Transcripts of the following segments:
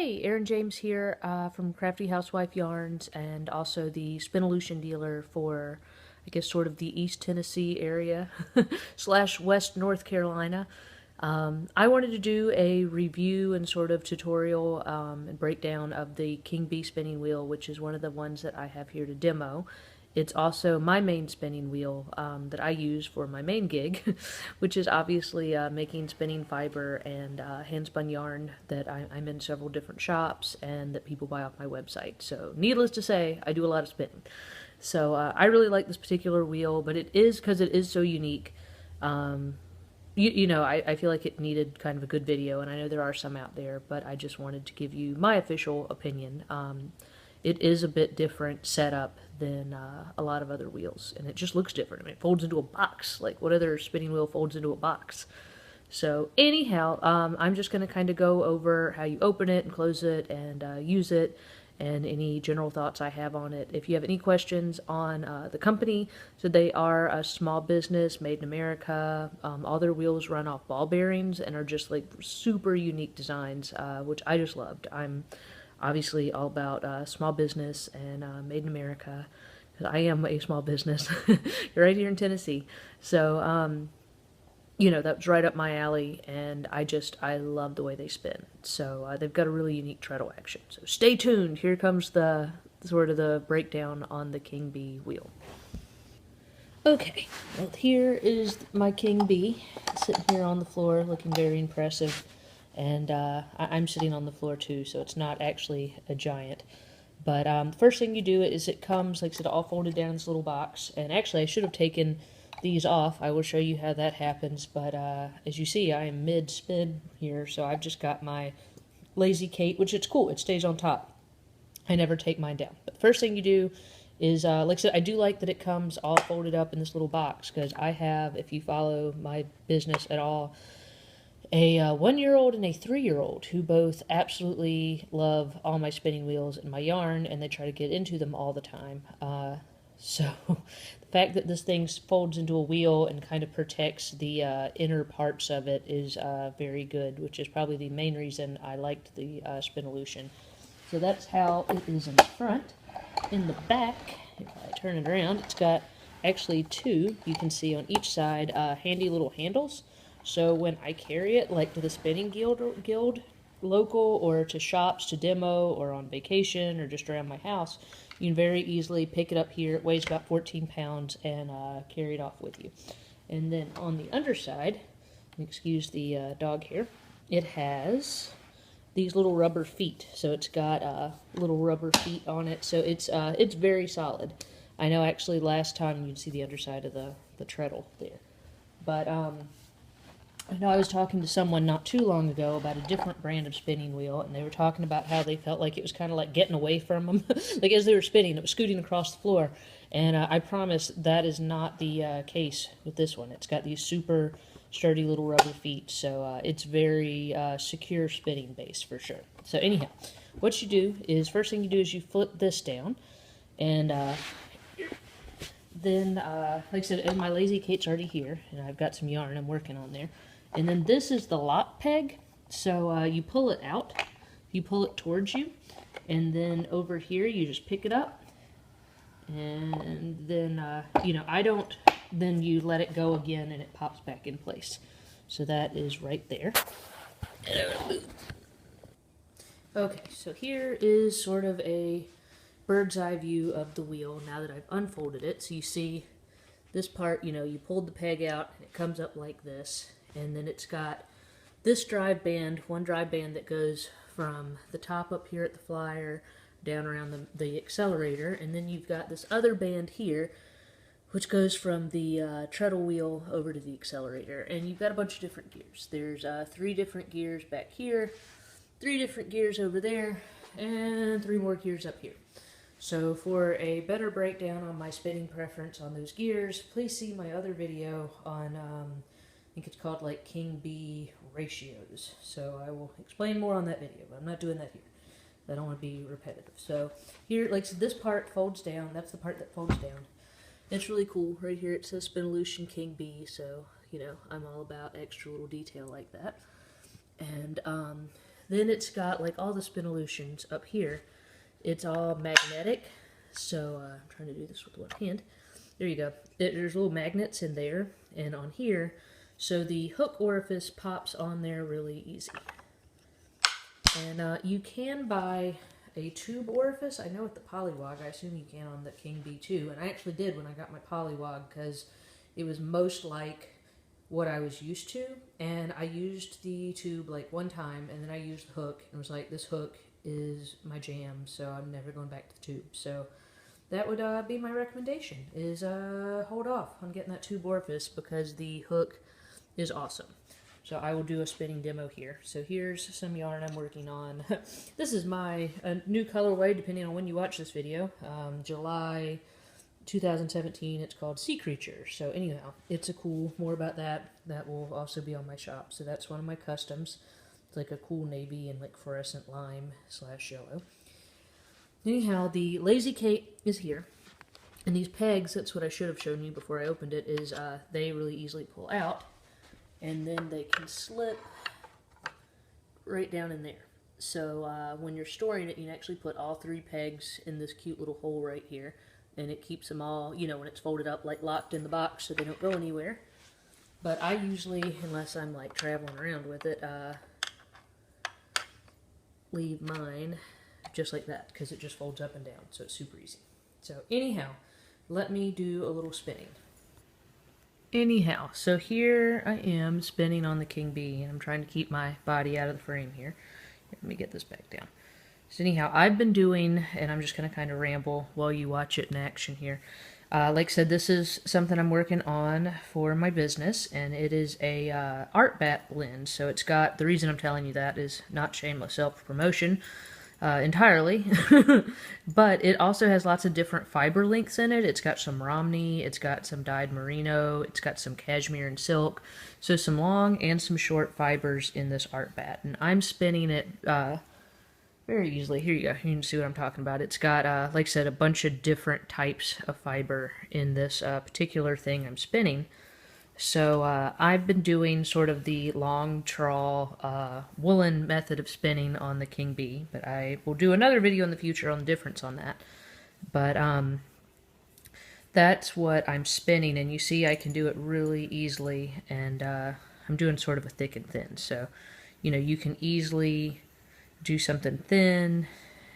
Hey, Erin James here from Crafty Housewife Yarns and also the spinolution dealer for, I guess, sort of the East Tennessee area slash West North Carolina. I wanted to do a review and sort of tutorial and breakdown of the King Bee spinning wheel, which is one of the ones that I have here to demo. It's also my main spinning wheel that I use for my main gig, which is obviously making spinning fiber and hand-spun yarn that I'm in several different shops and that people buy off my website. So needless to say, I do a lot of spinning. So I really like this particular wheel, but it is, because it is so unique, I feel like it needed kind of a good video, and I know there are some out there, but I just wanted to give you my official opinion. It is a bit different setup than a lot of other wheels, and it just looks different. I mean, it folds into a box. Like, what other spinning wheel folds into a box? So anyhow, I'm just going to kind of go over how you open it and close it and use it, and any general thoughts I have on it. If you have any questions on the company, so they are a small business made in America. All their wheels run off ball bearings and are just like super unique designs, which I just loved. I'm obviously all about small business and made in America, because I am a small business right here in Tennessee. So, that's right up my alley, and I love the way they spin. So they've got a really unique treadle action. So stay tuned. Here comes the sort of the breakdown on the King Bee wheel. Okay, well, here is my King Bee sitting here on the floor, looking very impressive. And I'm sitting on the floor too, so it's not actually a giant. But the first thing you do is it comes, like I said, all folded down in this little box. And actually, I should have taken these off. I will show you how that happens. But as you see, I am mid-spin here, so I've just got my Lazy Kate, which it's cool. It stays on top. I never take mine down. But the first thing you do is, like I said, I do like that it comes all folded up in this little box, because I have, if you follow my business at all, a 1-year-old and a 3-year-old who both absolutely love all my spinning wheels and my yarn, and they try to get into them all the time. So the fact that this thing folds into a wheel and kind of protects the inner parts of it is very good, which is probably the main reason I liked the spinolution. So that's how it is in the front. In the back, if I turn it around, it's got actually two, you can see on each side, handy little handles. So when I carry it, like to the spinning guild local, or to shops to demo, or on vacation, or just around my house, you can very easily pick it up here. It weighs about 14 pounds and carry it off with you. And then on the underside, excuse the dog here, it has these little rubber feet. So it's got little rubber feet on it. So it's very solid. I know actually last time you'd see the underside of the treadle there. But I know I was talking to someone not too long ago about a different brand of spinning wheel, and they were talking about how they felt like it was kind of like getting away from them. Like as they were spinning, it was scooting across the floor. And I promise that is not the case with this one. It's got these super sturdy little rubber feet, so it's very secure spinning base for sure. So anyhow, what you do is, first thing you do is you flip this down, and then, like I said, my Lazy Kate's already here, and I've got some yarn I'm working on there. And then this is the lock peg, so you pull it out, you pull it towards you, and then over here you just pick it up, and then, then you let it go again and it pops back in place. So that is right there. Okay, so here is sort of a bird's eye view of the wheel now that I've unfolded it. So you see this part, you pulled the peg out and it comes up like this. And then it's got this drive band, one drive band that goes from the top up here at the flyer down around the accelerator. And then you've got this other band here, which goes from the treadle wheel over to the accelerator. And you've got a bunch of different gears. There's 3 different gears back here, 3 different gears over there, and 3 more gears up here. So for a better breakdown on my spinning preference on those gears, please see my other video on I think it's called like King Bee ratios. So I will explain more on that video, but I'm not doing that here. I don't want to be repetitive. So here, like, so this part folds down. That's the part that folds down. It's really cool. Right here it says Spinolution King Bee, so, I'm all about extra little detail like that. And Then it's got, like all the spinolutions up here, it's all magnetic. So I'm trying to do this with one hand. There you go. There's little magnets in there and on here, so the hook orifice pops on there really easy. And you can buy a tube orifice. I know with the Polywog, I assume you can on the King Bee too. And I actually did when I got my Polywog, because it was most like what I was used to. And I used the tube like one time, and then I used the hook, and was like, this hook is my jam, so I'm never going back to the tube. So that would be my recommendation, is hold off on getting that tube orifice, because the hook is awesome. So I will do a spinning demo here. So here's some yarn I'm working on. This is my new colorway, depending on when you watch this video. July 2017, it's called Sea Creature. So anyhow, it's a cool, more about that. That will also be on my shop. So that's one of my customs. It's like a cool navy and like fluorescent lime / yellow. Anyhow, the Lazy Kate is here. And these pegs, that's what I should have shown you before I opened it, is they really easily pull out. And then they can slip right down in there. So when you're storing it, you can actually put all 3 pegs in this cute little hole right here. And it keeps them all, you know, when it's folded up, like locked in the box so they don't go anywhere. But I usually, unless I'm like traveling around with it, leave mine just like that, because it just folds up and down, so it's super easy. So anyhow, let me do a little spinning. Anyhow, so here I am spinning on the King Bee, and I'm trying to keep my body out of the frame here. Let me get this back down. So anyhow, I've been doing, and I'm just going to kind of ramble while you watch it in action here. Like I said, this is something I'm working on for my business, and it is a art bat blend. So it's got, the reason I'm telling you that is not shameless self-promotion entirely, but it also has lots of different fiber lengths in it. It's got some Romney, it's got some dyed merino, it's got some cashmere and silk, so some long and some short fibers in this art bat. And I'm spinning it very easily. Here you go, you can see what I'm talking about. It's got, like I said, a bunch of different types of fiber in this particular thing I'm spinning. So I've been doing sort of the long trawl woolen method of spinning on the King Bee, but I will do another video in the future on the difference on that. But that's what I'm spinning, and you see I can do it really easily, and I'm doing sort of a thick and thin. So, you know, you can easily do something thin,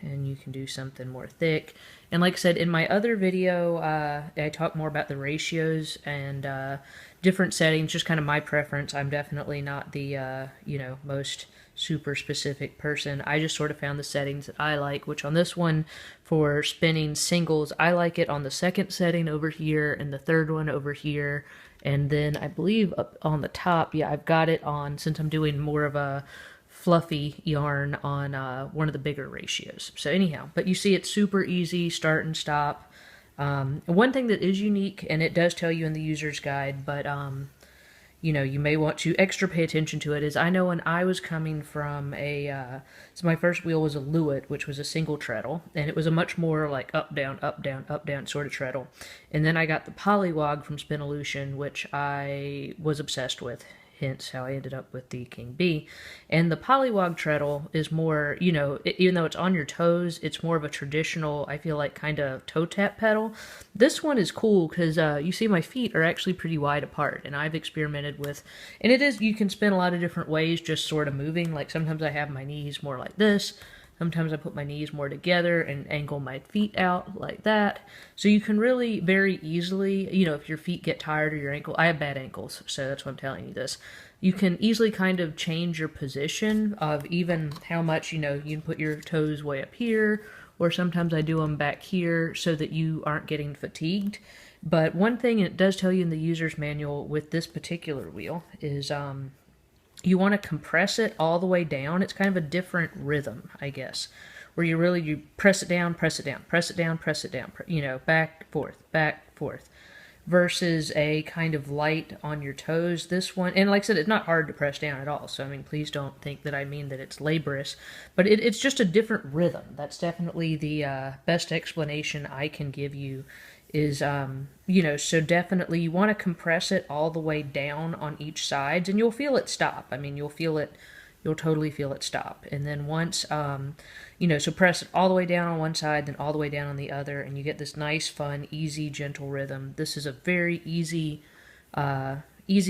and you can do something more thick. And like I said, in my other video, I talk more about the ratios and different settings, just kind of my preference. I'm definitely not the, you know, most super specific person. I just sort of found the settings that I like, which on this one, for spinning singles, I like it on the second setting over here and the third one over here. And then I believe up on the top, yeah, I've got it on, since I'm doing more of a fluffy yarn, on one of the bigger ratios. So anyhow, but you see it's super easy, start and stop. One thing that is unique, and it does tell you in the user's guide, but you know, you may want to extra pay attention to it, is I know when I was coming from a, so my first wheel was a Lewitt, which was a single treadle, and it was a much more like up, down, up, down, up, down sort of treadle. And then I got the Polywog from Spinolution, which I was obsessed with, hence how I ended up with the King Bee. And the Polywog treadle is more, you know, even though it's on your toes, it's more of a traditional, I feel like, kind of toe tap pedal. This one is cool because you see my feet are actually pretty wide apart, and I've experimented with, and it is, you can spin a lot of different ways, just sort of moving. Like sometimes I have my knees more like this, sometimes I put my knees more together and angle my feet out like that. So you can really very easily, you know, if your feet get tired or your ankle, I have bad ankles, so that's why I'm telling you this. You can easily kind of change your position of even how much, you know, you can put your toes way up here, or sometimes I do them back here so that you aren't getting fatigued. But one thing it does tell you in the user's manual with this particular wheel is, you want to compress it all the way down. It's kind of a different rhythm, I guess, where you press it down, press it down, press it down, press it down, you know, back, forth, versus a kind of light on your toes. This one, and like I said, it's not hard to press down at all, so I mean, please don't think that I mean that it's laborious, but it's just a different rhythm. That's definitely the best explanation I can give you. Is, you know, so definitely you want to compress it all the way down on each side, and you'll feel it stop. I mean, you'll feel it, you'll totally feel it stop. And then once, so press it all the way down on one side, then all the way down on the other, and you get this nice, fun, easy, gentle rhythm. This is a very easy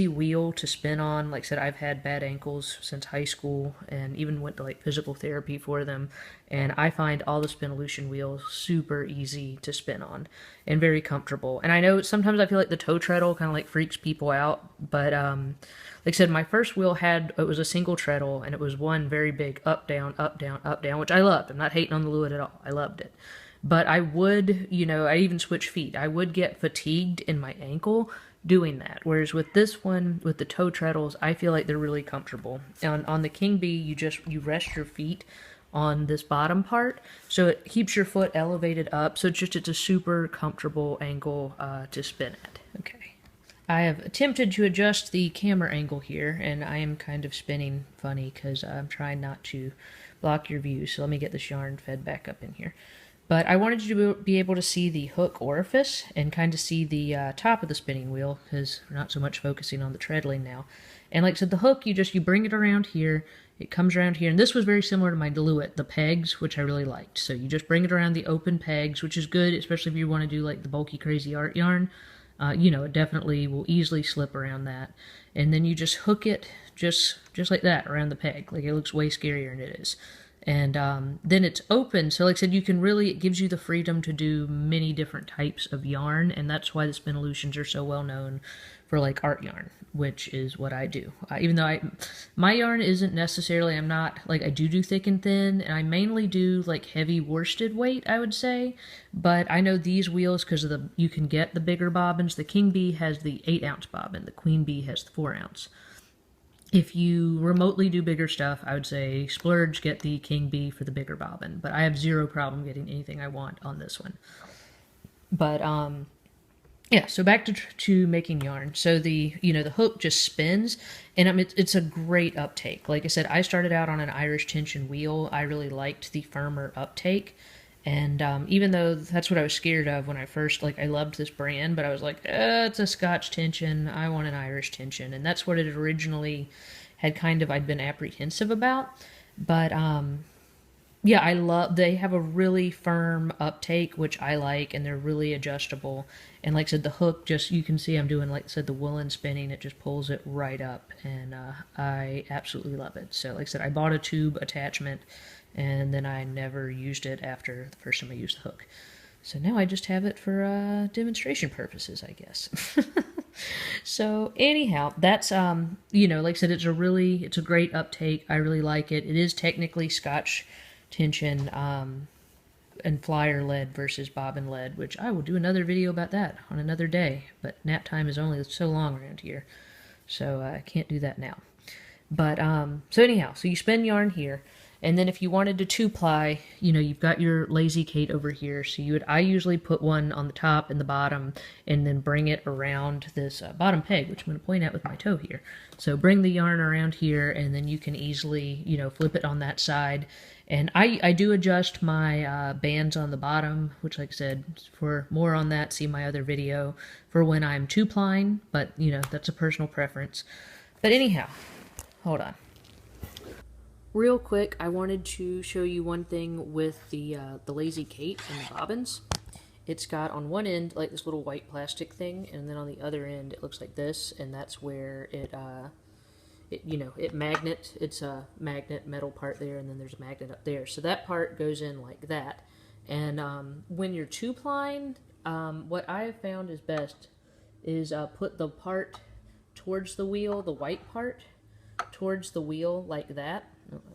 wheel to spin on. Like I said, I've had bad ankles since high school and even went to like physical therapy for them. And I find all the spinolution wheels super easy to spin on and very comfortable. And I know sometimes I feel like the toe treadle kind of like freaks people out, but like I said, my first wheel it was a single treadle, and it was one very big up, down, up, down, up, down, which I loved. I'm not hating on the Lewitt at all. I loved it. But I would, I even switch feet. I would get fatigued in my ankle doing that. Whereas with this one, with the toe treadles, I feel like they're really comfortable. And on the King Bee, you rest your feet on this bottom part, so it keeps your foot elevated up. So it's a super comfortable angle to spin at. Okay. I have attempted to adjust the camera angle here, and I am kind of spinning funny because I'm trying not to block your view. So let me get this yarn fed back up in here. But I wanted you to be able to see the hook orifice and kind of see the top of the spinning wheel, because we're not so much focusing on the treadling now. And like I said, the hook, you bring it around here, it comes around here, and this was very similar to my Lewitt, the pegs, which I really liked. So you just bring it around the open pegs, which is good, especially if you want to do like the bulky crazy art yarn. It definitely will easily slip around that. And then you just hook it just like that around the peg. Like, it looks way scarier than it is. And then it's open, so like I said, it gives you the freedom to do many different types of yarn, and that's why the spinolutions are so well known for like art yarn, which is what I do. Even though my yarn isn't necessarily, I do thick and thin, and I mainly do like heavy worsted weight, I would say. But I know these wheels, because you can get the bigger bobbins. The King Bee has the 8-ounce bobbin, the Queen Bee has the 4-ounce. If you remotely do bigger stuff, I would say splurge, get the King Bee for the bigger bobbin. But I have zero problem getting anything I want on this one. But yeah, so back to making yarn. So the hook just spins, and it's a great uptake. Like I said, I started out on an Irish tension wheel. I really liked the firmer uptake. And even though that's what I was scared of when I first, I loved this brand, but I was like, it's a Scotch tension, I want an Irish tension. And that's what it originally had I'd been apprehensive about. But yeah, they have a really firm uptake, which I like, and they're really adjustable. And like I said, the hook, you can see I'm doing, like I said, the woolen spinning, it just pulls it right up, and I absolutely love it. So like I said, I bought a tube attachment, and then I never used it after the first time I used the hook. So now I just have it for demonstration purposes, I guess. So anyhow, that's, like I said, it's a great uptake. I really like it. It is technically Scotch tension and flyer lead versus bobbin lead, which I will do another video about that on another day. But nap time is only so long around here, so I can't do that now. But so anyhow, so you spin yarn here. And then if you wanted to 2-ply, you've got your lazy Kate over here. So I usually put one on the top and the bottom, and then bring it around this bottom peg, which I'm going to point out with my toe here. So bring the yarn around here, and then you can easily, flip it on that side. And I do adjust my bands on the bottom, which, like I said, for more on that, see my other video for when I'm 2-plying. But, that's a personal preference. But anyhow, hold on. Real quick, I wanted to show you one thing with the Lazy Kate and the bobbins. It's got on one end like this little white plastic thing, and then on the other end it looks like this, and that's where it's a magnet metal part there, and then there's a magnet up there. So that part goes in like that. And when you're 2-plying, what I have found is best is put the part towards the wheel, the white part towards the wheel like that.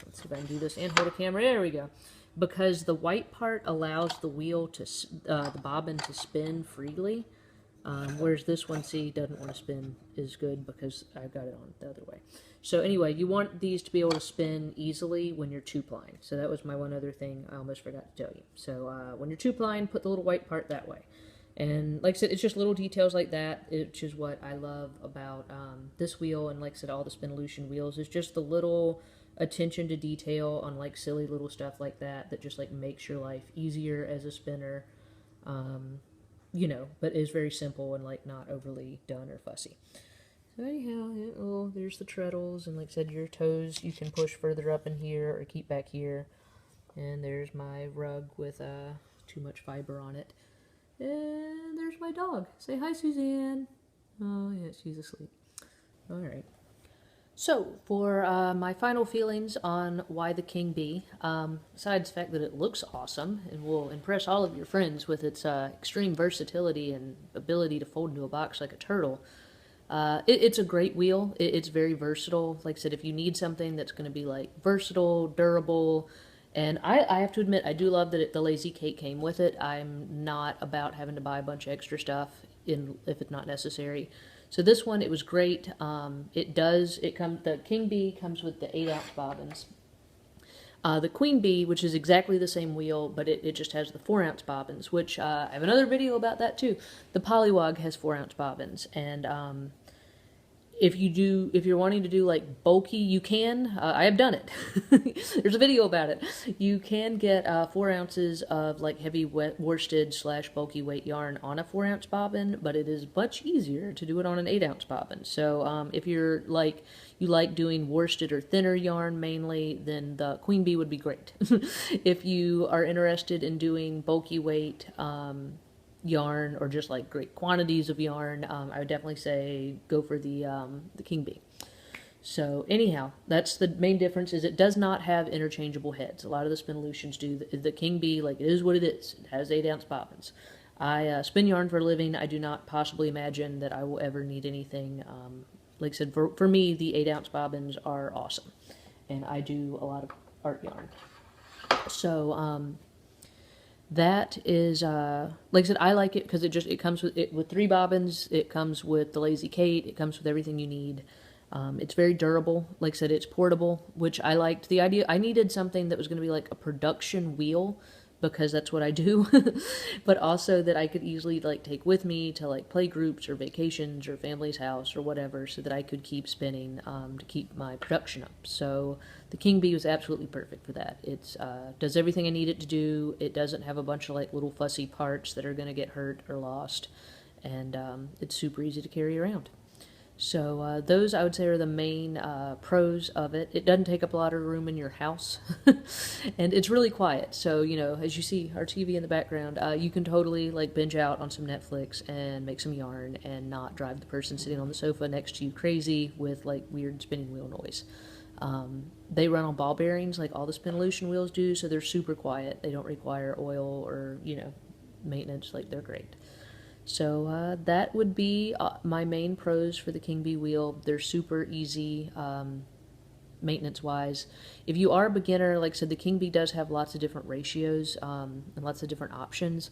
Let's see if I can do this and hold a camera. There we go. Because the white part allows the wheel to, the bobbin to spin freely, whereas this one, see, doesn't want to spin as good because I've got it on the other way. So anyway, you want these to be able to spin easily when you're 2-plying. So that was my one other thing I almost forgot to tell you. So when you're 2-plying, put the little white part that way. And like I said, it's just little details like that, which is what I love about this wheel, and like I said, all the spinolution wheels, is just the little attention to detail on silly little stuff like that just makes your life easier as a spinner, but is very simple and not overly done or fussy. So anyhow, oh, there's the treadles, and like I said, your toes you can push further up in here or keep back here. And there's my rug with too much fiber on it. And there's my dog. Say hi, Suzanne. Oh, yeah, she's asleep. All right. So, for my final feelings on why the King Bee, besides the fact that it looks awesome and will impress all of your friends with its extreme versatility and ability to fold into a box like a turtle, it's a great wheel. It's very versatile. Like I said, if you need something that's going to be like versatile, durable, and I have to admit, I do love that the Lazy Kate came with it. I'm not about having to buy a bunch of extra stuff if it's not necessary. So this one, it was great. The King Bee comes with the 8-ounce bobbins. The Queen Bee, which is exactly the same wheel, but it just has the 4-ounce bobbins, which I have another video about that too. The Polywog has 4-ounce bobbins, and if you're wanting to do like bulky, you can. I have done it. There's a video about it. You can get 4 ounces of like heavy worsted / bulky weight yarn on a 4-ounce bobbin, but it is much easier to do it on an 8-ounce bobbin. So if you're like you like doing worsted or thinner yarn mainly, then the Queen Bee would be great. If you are interested in doing bulky weight yarn or just like great quantities of yarn, I would definitely say go for the King Bee. So anyhow, that's the main difference, is it does not have interchangeable heads. A lot of the spinolutions do. The King Bee, like, it is what it is. It has 8-ounce bobbins. I spin yarn for a living. I do not possibly imagine that I will ever need anything. Like I said, for me, the 8-ounce bobbins are awesome, and I do a lot of art yarn. So that is, like I said, I like it because it comes with 3 bobbins. It comes with the Lazy Kate. It comes with everything you need. It's very durable. Like I said, it's portable, which I liked. The idea, I needed something that was going to be like a production wheel, because that's what I do, but also that I could easily like take with me to like play groups or vacations or family's house or whatever, so that I could keep spinning to keep my production up. So the King Bee was absolutely perfect for that. It does everything I need it to do. It doesn't have a bunch of like little fussy parts that are going to get hurt or lost, and it's super easy to carry around. So those, I would say, are the main pros of it. It doesn't take up a lot of room in your house, and it's really quiet. So, you know, as you see our TV in the background, you can totally like binge out on some Netflix and make some yarn and not drive the person sitting on the sofa next to you crazy with like weird spinning wheel noise. They run on ball bearings like all the spinolution wheels do, so they're super quiet. They don't require oil or, you know, maintenance. Like, they're great. So that would be my main pros for the King Bee wheel. They're super easy maintenance-wise. If you are a beginner, like I said, the King Bee does have lots of different ratios and lots of different options.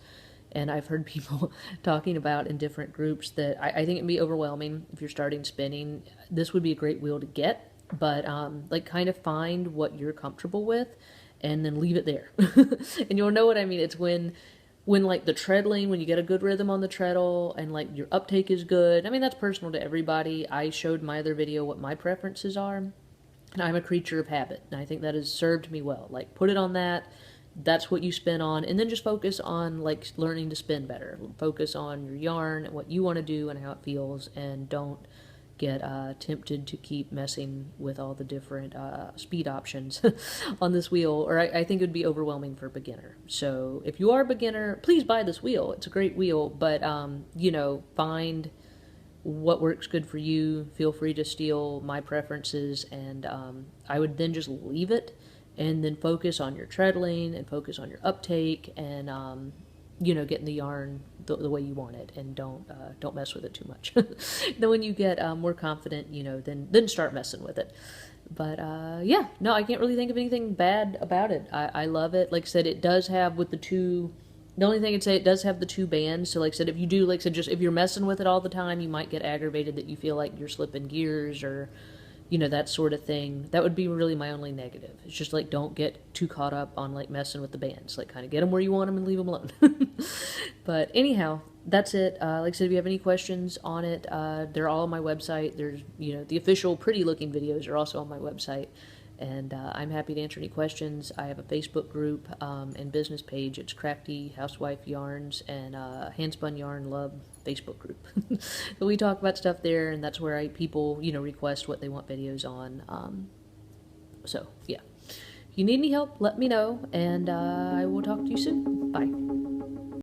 And I've heard people talking about in different groups that I think it can be overwhelming if you're starting spinning. This would be a great wheel to get, but like kind of find what you're comfortable with and then leave it there. And you'll know what I mean. It's when like the treadling, when you get a good rhythm on the treadle and like your uptake is good. I mean, that's personal to everybody. I showed my other video what my preferences are, and I'm a creature of habit, and I think that has served me well. Like, put it on that's what you spin on, and then just focus on like learning to spin better. Focus on your yarn and what you want to do and how it feels, and don't get tempted to keep messing with all the different speed options on this wheel, or I think it would be overwhelming for a beginner. So if you are a beginner, please buy this wheel. It's a great wheel, but you know, find what works good for you. Feel free to steal my preferences, and I would then just leave it and then focus on your treadling and focus on your uptake and you know, getting the yarn the way you want it, and don't mess with it too much. Then when you get more confident, you know, then start messing with it. But yeah, no, I can't really think of anything bad about it. I love it. Like I said, it does have with the only thing I'd say, it does have the 2 bands. So like I said, if you do, like I said, just if you're messing with it all the time, you might get aggravated that you feel like you're slipping gears or, you know, that sort of thing. That would be really my only negative. It's just like, don't get too caught up on like messing with the bands. Like, kind of get them where you want them and leave them alone. But anyhow, that's it. Like I said, if you have any questions on it, they're all on my website. There's, you know, the official pretty looking videos are also on my website. And I'm happy to answer any questions. I have a Facebook group and business page. It's Crafty Housewife Yarns and Handspun Yarn Love Facebook group. So we talk about stuff there, and that's where people, request what they want videos on. So, yeah. If you need any help, let me know, and I will talk to you soon. Bye.